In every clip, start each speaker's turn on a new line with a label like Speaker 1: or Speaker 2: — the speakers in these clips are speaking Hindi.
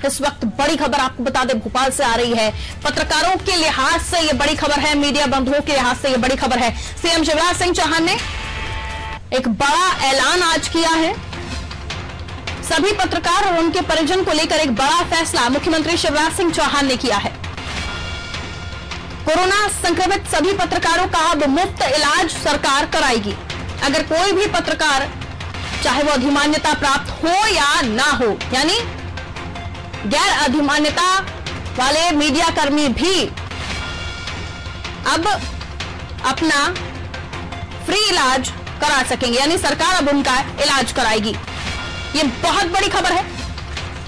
Speaker 1: इस वक्त बड़ी खबर आपको बता दें भोपाल से आ रही है। पत्रकारों के लिहाज से ये बड़ी खबर है, मीडिया बंधुओं के लिहाज से ये बड़ी खबर है। सीएम शिवराज सिंह चौहान ने एक बड़ा ऐलान आज किया है। सभी पत्रकार और उनके परिजन को लेकर एक बड़ा फैसला मुख्यमंत्री शिवराज सिंह चौहान ने किया है। कोरोना संक्रमित सभी पत्रकारों का अब मुफ्त इलाज सरकार कराएगी। अगर कोई भी पत्रकार, चाहे वो अधिमान्यता प्राप्त हो या ना हो, यानी गैर अधिमान्यता वाले मीडिया कर्मी भी अब अपना फ्री इलाज करा सकेंगे, यानी सरकार अब उनका इलाज कराएगी। ये बहुत बड़ी खबर है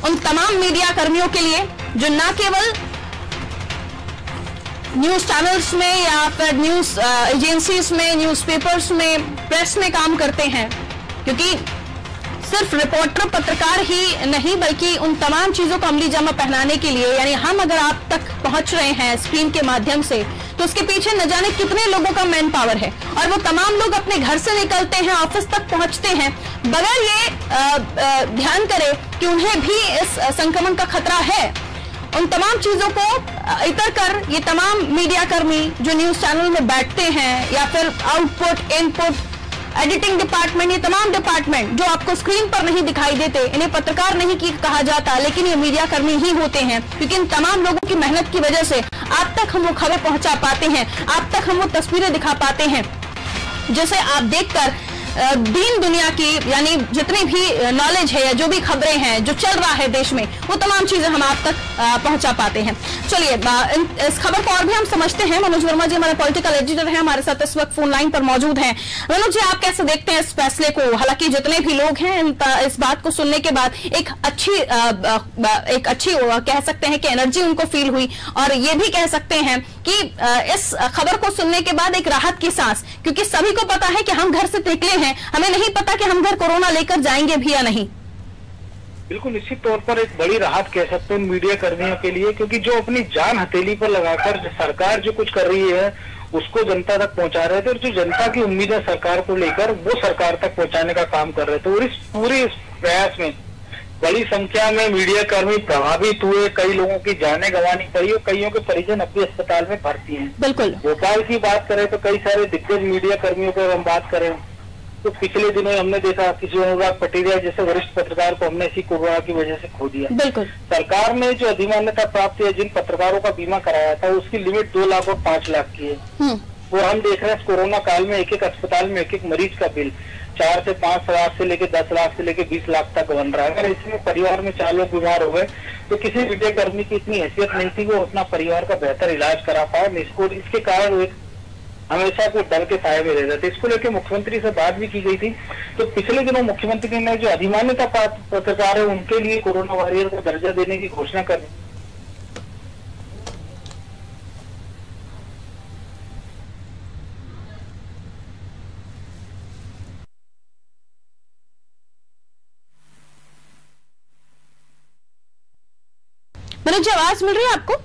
Speaker 1: उन तमाम मीडिया कर्मियों के लिए जो न केवल न्यूज चैनल्स में या फिर न्यूज एजेंसीज में, न्यूज़पेपर्स में, प्रेस में काम करते हैं, क्योंकि सिर्फ रिपोर्टर पत्रकार ही नहीं बल्कि उन तमाम चीजों को अमली जामा पहनाने के लिए, यानी हम अगर आप तक पहुंच रहे हैं स्क्रीन के माध्यम से, तो उसके पीछे न जाने कितने लोगों का मैन पावर है। और वो तमाम लोग अपने घर से निकलते हैं, ऑफिस तक पहुंचते हैं बगैर ये ध्यान करे कि उन्हें भी इस संक्रमण का खतरा है। उन तमाम चीजों को इतर कर ये तमाम मीडिया कर्मी जो न्यूज चैनल में बैठते हैं या फिर आउटपुट, इनपुट, एडिटिंग डिपार्टमेंट, ये तमाम डिपार्टमेंट जो आपको स्क्रीन पर नहीं दिखाई देते, इन्हें पत्रकार नहीं कहा जाता, लेकिन ये मीडिया कर्मी ही होते हैं, क्योंकि इन तमाम लोगों की मेहनत की वजह से आप तक हम वो खबर पहुंचा पाते हैं, आप तक हम वो तस्वीरें दिखा पाते हैं जिसे आप देखकर दीन दुनिया की, यानी जितनी भी नॉलेज है या जो भी खबरें हैं, जो चल रहा है देश में, वो तमाम चीजें हम आप तक पहुंचा पाते हैं। चलिए इस खबर को और भी हम समझते हैं। मनोज वर्मा जी हमारे पॉलिटिकल एडिटर हैं, हमारे साथ इस वक्त फोन लाइन पर मौजूद हैं। मनोज जी, आप कैसे देखते हैं इस फैसले को? हालांकि जितने भी लोग हैं इस बात को सुनने के बाद एक अच्छी कह सकते हैं कि एनर्जी उनको फील हुई, और ये भी कह सकते हैं कि इस खबर को सुनने के बाद एक राहत की सांस, क्योंकि सभी को पता है कि हम घर से निकले, हमें नहीं पता कि हम घर कोरोना लेकर जाएंगे भी या नहीं।
Speaker 2: बिल्कुल निश्चित तौर पर एक बड़ी राहत कह सकते हैं मीडिया कर्मियों के लिए, क्योंकि जो अपनी जान हथेली पर लगाकर सरकार जो कुछ कर रही है उसको जनता तक पहुंचा रहे थे, और जो जनता की उम्मीद है सरकार को लेकर वो सरकार तक पहुंचाने का काम कर रहे थे। और इस पूरे प्रयास में बड़ी संख्या में मीडिया कर्मी प्रभावित हुए, कई लोगों की जानें गंवानी पड़ी और कईयों के परिजन अपने अस्पताल में भर्ती हैं।
Speaker 1: बिल्कुल
Speaker 2: भोपाल की बात करें तो कई सारे दिग्गज मीडिया कर्मियों को हम बात करें तो पिछले दिनों हमने देखा किसी अनुराग पटेरिया जैसे वरिष्ठ पत्रकार को हमने इसी कोरोना की वजह से खो दिया।
Speaker 1: बिल्कुल
Speaker 2: सरकार ने जो अधिमान्यता प्राप्त है, जिन पत्रकारों का बीमा कराया था, उसकी लिमिट 2 लाख और 5 लाख की है। और हम देख रहे हैं कोरोना काल में एक एक अस्पताल में एक एक मरीज का बिल 4 से 5 लाख से लेकर 10 लाख से लेकर 20 लाख तक बन रहा है। अगर इसमें परिवार में 4 लोग बीमार हो गए तो किसी मीडिया कर्मी की इतनी हैसियत नहीं थी वो अपना परिवार का बेहतर इलाज करा पाए। इसके कारण एक हमेशा को डर के साए में रहते थे। इसको लेकर मुख्यमंत्री से बात भी की गई थी, तो पिछले दिनों मुख्यमंत्री ने जो अधिमान्यता प्राप्त पत्रकार है उनके लिए कोरोना वॉरियर को दर्जा देने की घोषणा कर दी।
Speaker 1: मनोज जी, आवाज मिल रही है आपको?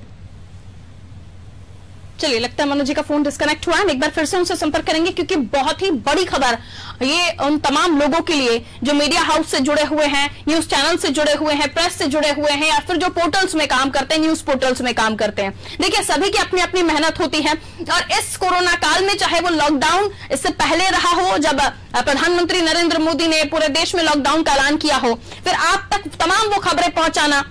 Speaker 1: चलिए, लगता है मनोज जी का फोन डिस्कनेक्ट हुआ है। हम एक बार फिर से उनसे संपर्क करेंगे, क्योंकि बहुत ही बड़ी खबर ये उन तमाम लोगों के लिए जो मीडिया हाउस से जुड़े हुए हैं, न्यूज चैनल से जुड़े हुए हैं, प्रेस से जुड़े हुए हैं, या फिर जो पोर्टल्स में काम करते हैं, न्यूज पोर्टल्स में काम करते हैं। देखिए, सभी की अपनी अपनी मेहनत होती है, और इस कोरोना काल में, चाहे वो लॉकडाउन इससे पहले रहा हो जब प्रधानमंत्री नरेंद्र मोदी ने पूरे देश में लॉकडाउन का ऐलान किया हो, फिर आप तक तमाम वो खबरें पहुंचाना।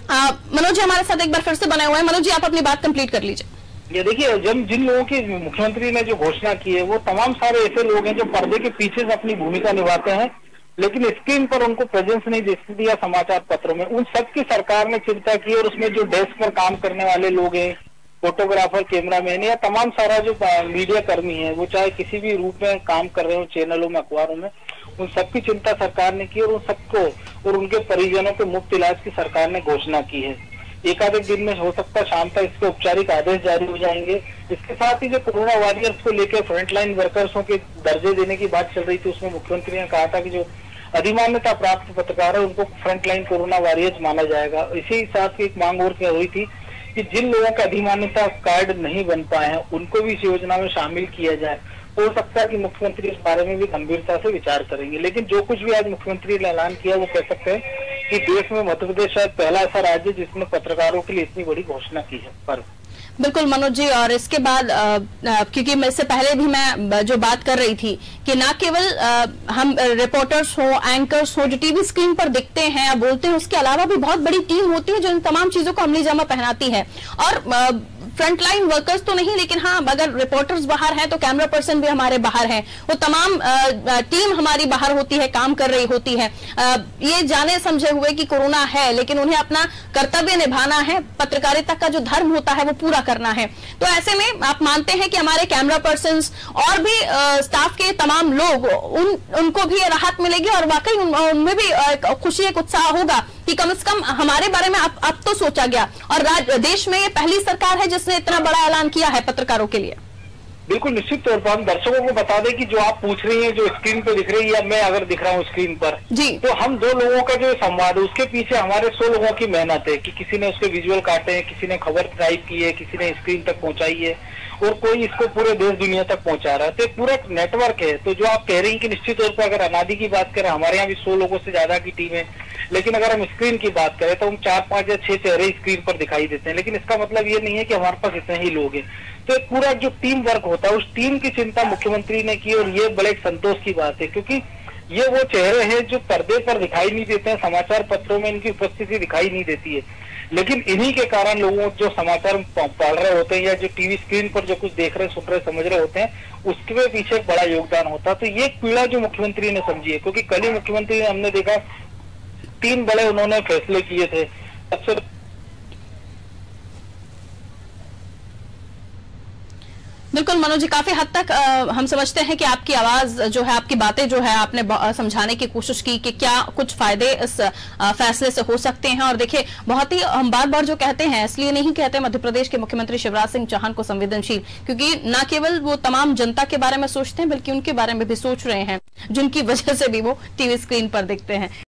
Speaker 1: मनोज जी हमारे साथ एक बार फिर से बने हुए हैं। मनोज जी, आप अपनी बात कंप्लीट कर लीजिए।
Speaker 2: ये देखिए, जिन लोगों की मुख्यमंत्री ने जो घोषणा की है वो तमाम सारे ऐसे लोग हैं जो पर्दे के पीछे से अपनी भूमिका निभाते हैं, लेकिन स्क्रीन पर उनको प्रेजेंस नहीं दिया समाचार पत्रों में। उन सबकी सरकार ने चिंता की, और उसमें जो डेस्क पर काम करने वाले लोग हैं, फोटोग्राफर, कैमरामैन, या तमाम सारा जो मीडिया कर्मी है, वो चाहे किसी भी रूप में काम कर रहे हो, चैनलों में, अखबारों में, उन सबकी चिंता सरकार ने की, और उन सबको और उनके परिजनों के मुफ्त इलाज की सरकार ने घोषणा की है। एक आधे दिन में हो सकता है शाम तक इसके औपचारिक आदेश जारी हो जाएंगे। इसके साथ ही जो कोरोना वॉरियर्स को लेकर फ्रंटलाइन वर्कर्सों के दर्जे देने की बात चल रही थी, उसमें मुख्यमंत्री ने कहा था कि जो अधिमान्यता प्राप्त पत्रकार है उनको फ्रंटलाइन कोरोना वॉरियर्स माना जाएगा। इसी साथ एक मांग और क्या हुई थी कि जिन लोगों का अधिमान्यता कार्ड नहीं बन पाए हैं उनको भी इस योजना में शामिल किया जाए। हो सकता है कि मुख्यमंत्री इस बारे में भी गंभीरता से विचार करेंगे, लेकिन जो कुछ भी आज मुख्यमंत्री ने ऐलान किया वो कह सकते हैं कि देश में मध्य प्रदेश शायद पहला ऐसा राज्य जिसने पत्रकारों के लिए इतनी बड़ी घोषणा की है। पर
Speaker 1: बिल्कुल मनोज जी, और इसके बाद क्योंकि इससे पहले भी मैं जो बात कर रही थी कि न केवल हम रिपोर्टर्स हो, एंकर्स हो जो टीवी स्क्रीन पर दिखते हैं या बोलते हैं, उसके अलावा भी बहुत बड़ी टीम होती है जो इन तमाम चीजों को अमली जामा पहनाती है। और फ्रंटलाइन वर्कर्स तो नहीं, लेकिन हाँ अगर रिपोर्टर्स बाहर हैं तो कैमरा पर्सन भी हमारे बाहर हैं, वो तमाम टीम हमारी बाहर होती है, काम कर रही होती है, ये जाने समझे हुए कि कोरोना है, लेकिन उन्हें अपना कर्तव्य निभाना है, पत्रकारिता का जो धर्म होता है वो पूरा करना है। तो ऐसे में आप मानते हैं कि हमारे कैमरा पर्सन और भी स्टाफ के तमाम लोग उनको भी राहत मिलेगी और वाकई उनमें भी खुशी, एक उत्साह होगा कि कम से कम हमारे बारे में अब तो सोचा गया। और देश में ये पहली सरकार है जिसने इतना बड़ा ऐलान किया है पत्रकारों के लिए।
Speaker 2: बिल्कुल निश्चित तौर पर हम दर्शकों को बता दें कि जो आप पूछ रही हैं, जो स्क्रीन पे दिख रही है, मैं अगर दिख रहा हूँ स्क्रीन पर
Speaker 1: जी,
Speaker 2: तो हम दो लोगों का जो संवाद है उसके पीछे हमारे 100 लोगों की मेहनत है कि किसी ने उसके विजुअल काटे हैं, किसी ने खबर टाइप की है, किसी ने स्क्रीन तक पहुंचाई है और कोई इसको पूरे देश दुनिया तक पहुंचा रहा है। तो पूरा नेटवर्क है। तो जो आप कह रही हैं कि निश्चित तौर पर अगर अनादि की बात करें, हमारे यहाँ भी 100 लोगों से ज्यादा की टीम है, लेकिन अगर हम स्क्रीन की बात करें तो हम 4, 5 या 6 चेहरे स्क्रीन पर दिखाई देते हैं, लेकिन इसका मतलब ये नहीं है कि हमारे पास इतने ही लोग हैं। तो एक पूरा जो टीम वर्क होता है उस टीम की चिंता मुख्यमंत्री ने की और ये बड़े संतोष की बात है, क्योंकि ये वो चेहरे हैं जो पर्दे पर दिखाई नहीं देते हैं, समाचार पत्रों में इनकी उपस्थिति दिखाई नहीं देती है, लेकिन इन्हीं के कारण लोगों जो समाचार पढ़ रहे होते हैं या जो टीवी स्क्रीन पर जो कुछ देख रहे, सुन रहे, समझ रहे होते हैं, उसके पीछे एक बड़ा योगदान होता है। तो ये पीड़ा जो मुख्यमंत्री ने समझी है, क्योंकि कल ही मुख्यमंत्री ने हमने देखा 3 बड़े उन्होंने फैसले किए थे। सबसे
Speaker 1: बिल्कुल मनोज जी, काफी हद तक हम समझते हैं कि आपकी आवाज जो है, आपकी बातें जो है, आपने समझाने की कोशिश की कि क्या कुछ फायदे इस फैसले से हो सकते हैं। और देखिए, बहुत ही हम बार बार जो कहते हैं, इसलिए नहीं कहते मध्य प्रदेश के मुख्यमंत्री शिवराज सिंह चौहान को संवेदनशील, क्योंकि न केवल वो तमाम जनता के बारे में सोचते हैं बल्कि उनके बारे में भी सोच रहे हैं जिनकी वजह से भी वो टीवी स्क्रीन पर दिखते हैं।